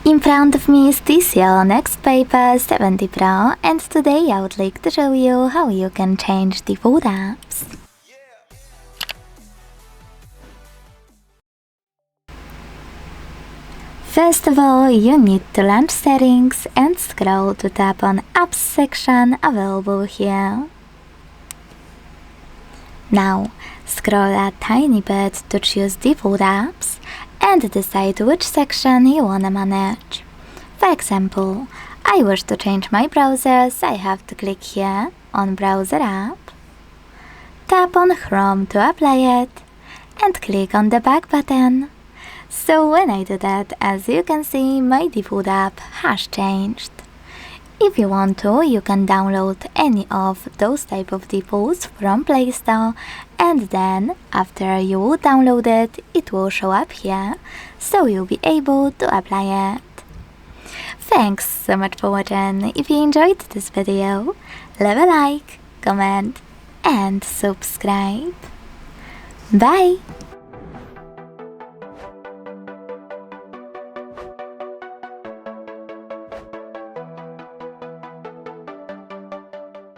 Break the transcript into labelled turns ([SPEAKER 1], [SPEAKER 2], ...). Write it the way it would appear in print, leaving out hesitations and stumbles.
[SPEAKER 1] In front of me is TCL NxtPaper 70 Pro, and today I would like to show you how you can change default apps. First of all, you need to launch settings and scroll to tap on apps section available here. Now, scroll a tiny bit to choose default apps and decide which section you wanna manage. For example, I wish to change my browser, so I have to click here on Browser app, tap on Chrome to apply it, and click on the back button. So when I do that, as you can see, my default app has changed. If you want to, you can download any of those type of defaults from Play Store, and then after you will download it, it will show up here, so you'll be able to apply it. Thanks so much for watching. If you enjoyed this video, leave a like, comment and subscribe. Bye!